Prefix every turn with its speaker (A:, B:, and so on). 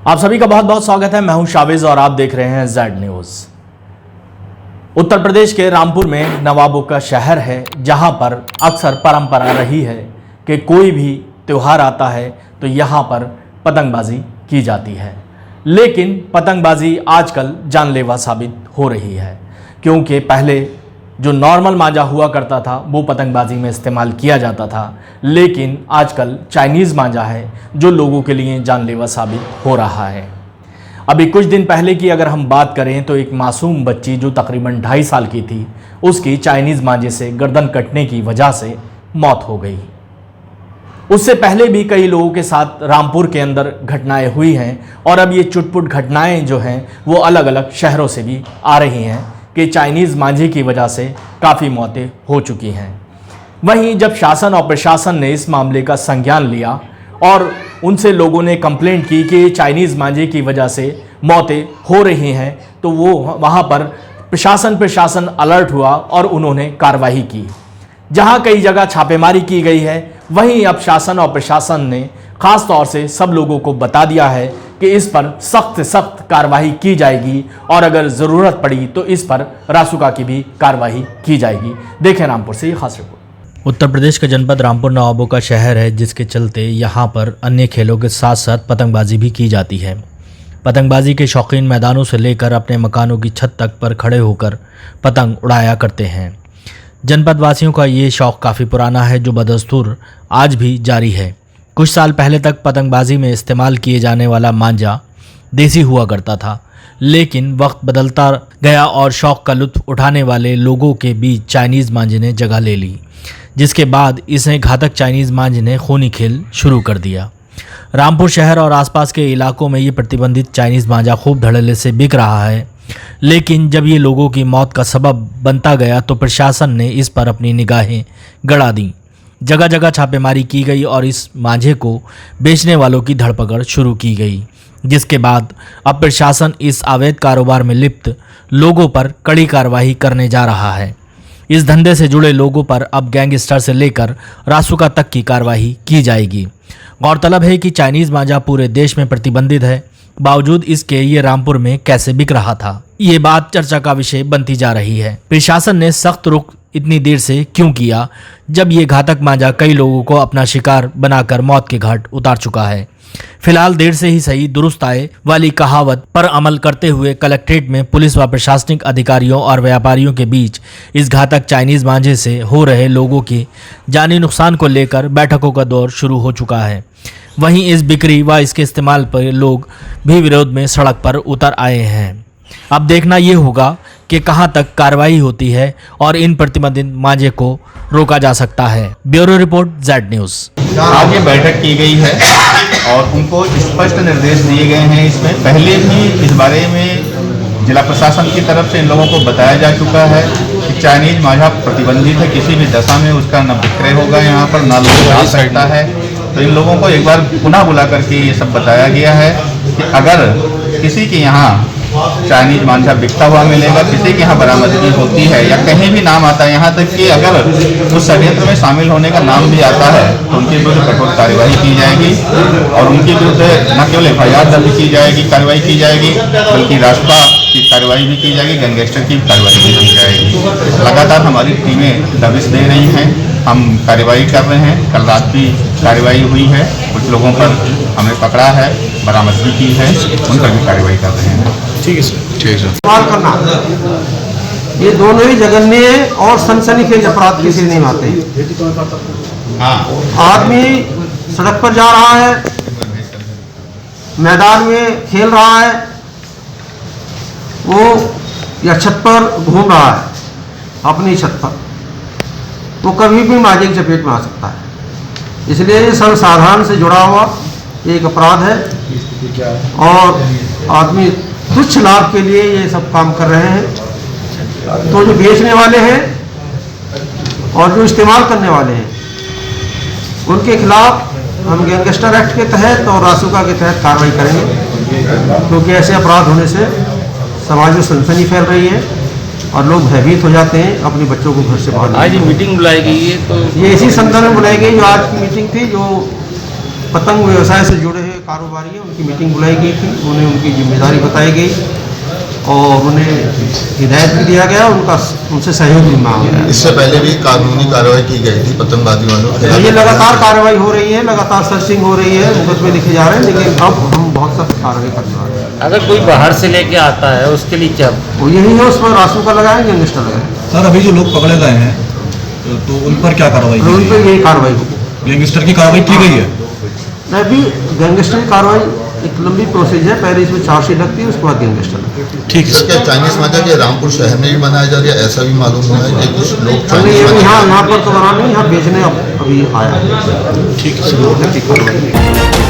A: आप सभी का बहुत बहुत स्वागत है। मैं हूं शावेज और आप देख रहे हैं जेड न्यूज। उत्तर प्रदेश के रामपुर में नवाबों का शहर है, जहां पर अक्सर परंपरा रही है कि कोई भी त्यौहार आता है तो यहां पर पतंगबाजी की जाती है। लेकिन पतंगबाजी आजकल जानलेवा साबित हो रही है, क्योंकि पहले जो नॉर्मल मांझा हुआ करता था वो पतंगबाजी में इस्तेमाल किया जाता था, लेकिन आजकल चाइनीज़ मांझा है जो लोगों के लिए जानलेवा साबित हो रहा है। अभी कुछ दिन पहले की अगर हम बात करें तो एक मासूम बच्ची जो तकरीबन 2.5 साल की थी, उसकी चाइनीज़ मांझे से गर्दन कटने की वजह से मौत हो गई। उससे पहले भी कई लोगों के साथ रामपुर के अंदर घटनाएं हुई हैं और अब ये चुटपुट घटनाएं जो हैं वो अलग अलग शहरों से भी आ रही हैं कि चाइनीज़ मांझे की वजह से काफ़ी मौतें हो चुकी हैं। वहीं जब शासन और प्रशासन ने इस मामले का संज्ञान लिया और उनसे लोगों ने कंप्लेंट की कि चाइनीज़ मांझे की वजह से मौतें हो रही हैं, तो वो वहाँ पर प्रशासन अलर्ट हुआ और उन्होंने कार्रवाई की। जहाँ कई जगह छापेमारी की गई है, वहीं अब शासन और प्रशासन ने ख़ास तौर से सब लोगों को बता दिया है कि इस पर सख्त कार्रवाई की जाएगी और अगर ज़रूरत पड़ी तो इस पर रासुका की भी कार्रवाई की जाएगी। देखें रामपुर से ये खास रिपोर्ट। उत्तर प्रदेश का जनपद रामपुर नवाबों का शहर है, जिसके चलते यहाँ पर अन्य खेलों के साथ साथ पतंगबाजी भी की जाती है। पतंगबाजी के शौकीन मैदानों से लेकर अपने मकानों की छत तक पर खड़े होकर पतंग उड़ाया करते हैं। जनपद वासियों का ये शौक़ काफ़ी पुराना है, जो बदस्तूर आज भी जारी है। कुछ साल पहले तक पतंगबाजी में इस्तेमाल किए जाने वाला मांझा देसी हुआ करता था, लेकिन वक्त बदलता गया और शौक़ का लुत्फ़ उठाने वाले लोगों के बीच चाइनीज़ मांझे ने जगह ले ली, जिसके बाद इसे घातक चाइनीज़ मांझे ने खूनी खेल शुरू कर दिया। रामपुर शहर और आसपास के इलाकों में ये प्रतिबंधित चाइनीज़ मांझा खूब धड़ल्ले से बिक रहा है, लेकिन जब ये लोगों की मौत का सबब बनता गया तो प्रशासन ने इस पर अपनी निगाहें गड़ा दी। जगह जगह छापेमारी की गई और इस मांझे को बेचने वालों की धरपकड़ शुरू की गई, जिसके बाद अब प्रशासन इस अवैध कारोबार में लिप्त लोगों पर कड़ी कार्रवाई करने जा रहा है। इस धंधे से जुड़े लोगों पर अब गैंगस्टर से लेकर रासुका तक की कार्रवाई की जाएगी। गौरतलब है कि चाइनीज़ मांझा पूरे देश में प्रतिबंधित है, बावजूद इसके ये रामपुर में कैसे बिक रहा था, ये बात चर्चा का विषय बनती जा रही है। प्रशासन ने सख्त रुख इतनी देर से क्यों किया, जब ये घातक मांझा कई लोगों को अपना शिकार बनाकर मौत के घाट उतार चुका है। फिलहाल देर से ही सही दुरुस्त आए वाली कहावत पर अमल करते हुए कलेक्ट्रेट में पुलिस व प्रशासनिक अधिकारियों और व्यापारियों के बीच इस घातक चाइनीज़ मांझे से हो रहे लोगों के जानी नुकसान को लेकर बैठकों का दौर शुरू हो चुका है। वहीं इस बिक्री व इसके इस्तेमाल पर लोग भी विरोध में सड़क पर उतर आए हैं। अब देखना ये होगा कि कहां तक कार्रवाई होती है और इन प्रतिबंधित मांझे को रोका जा सकता है। Bureau report, Z news.
B: आज ये बैठक की गई है और उनको स्पष्ट निर्देश दिए गए हैं। इसमें पहले भी इस बारे में जिला प्रशासन की तरफ से इन लोगों को बताया जा चुका है कि चाइनीज मांझा प्रतिबंधित है, किसी भी दशा में उसका न विक्रय होगा यहाँ पर, न लोग डाल सकता है। तो इन लोगों को एक बार पुनः बुला करके ये सब बताया गया है कि अगर किसी के यहाँ चाइनीज मांझा बिकता हुआ मिलेगा, किसी के यहाँ बरामदगी होती है या कहीं भी नाम आता है, यहाँ तक कि अगर उस षड्यंत्र में शामिल होने का नाम भी आता है तो उनके विरुद्ध कठोर कार्रवाई की जाएगी और उनके विरुद्ध न केवल FIR दर्ज की जाएगी, कार्रवाई की जाएगी, बल्कि रासुका की कार्रवाई भी की जाएगी, गैंगस्टर की कार्रवाई भी की जाएगी। लगातार हमारी टीमें दबिश दे रही हैं, हम कार्रवाई कर रहे हैं। कल रात भी कार्रवाई हुई है, कुछ लोगों पर हमने पकड़ा है, बरामदगी की है, उन पर भी कार्रवाई कर रहे हैं।
C: ठीक है सर, ठीक है सर।
D: इस्तेमाल करना, ये दोनों ही जघन्य और सनसनीखेज अपराध किसी नहीं आते। आदमी सड़क पर जा रहा है, मैदान में खेल रहा है, वो या छत पर घूम रहा है अपनी छत पर, वो कभी भी मांझे की चपेट में आ सकता है। इसलिए ये सर्वसाधारण से जुड़ा हुआ एक अपराध है और आदमी तुच्छ लाभ के लिए ये सब काम कर रहे हैं। तो जो बेचने वाले हैं और जो इस्तेमाल करने वाले हैं, उनके खिलाफ हम गैंगस्टर एक्ट के तहत और रासुका के तहत कार्रवाई करेंगे, क्योंकि ऐसे अपराध होने से समाज में सनसनी फैल रही है और लोग भयभीत हो जाते हैं अपने बच्चों को घर से बाहर।
C: आज मीटिंग बुलाई गई है, तो
D: ये इसी संदर्भ में बुलाई गई जो आज की मीटिंग थी, जो पतंग व्यवसाय से जुड़े हैं कारोबारी है उनकी मीटिंग बुलाई गई थी, उन्हें उनकी जिम्मेदारी बताई गई और उन्हें हिदायत भी दिया गया, उनसे सहयोग भी मांगा गया।
E: इससे पहले भी कानूनी कार्रवाई की गई थी पतंगबाजी वालों के खिलाफ।
D: ये लगातार कार्रवाई हो रही है, लगातार सर्चिंग हो रही है, मुकदमे लिखे जा रहे हैं, लेकिन अब हम बहुत सख्त कार्रवाई करने वाले हैं।
F: अगर कोई बाहर से लेके आता है उसके लिए क्या?
D: वो यही है, उस पर रासू का लगाएंगे, गैंगस्टर लगाएंगे।
G: सर अभी जो लोग पकड़े गए हैं तो उन पर क्या कार्रवाई की
D: उन
G: गई?
D: पर यही कार्रवाई होगी।
G: गैंगस्टर की कार्रवाई की गई है?
D: अभी गैंगस्टर की कार्रवाई एक लंबी प्रोसेस है, पहले इसमें चार्जशीट लगती है, उसके बाद गैंगस्टर लगती है।
G: ठीक है।
E: क्या चाइनीज माजा के रामपुर शहर में भी बनाया जा रहा है, ऐसा भी मालूम हुआ है कि कुछ लोग
D: हमने
E: चाइनीज
D: ये
E: माजा
D: यहाँ पर तो बना नहीं, यहाँ बेचने अभी आया है।
G: ठीक है।
D: कार्रवाई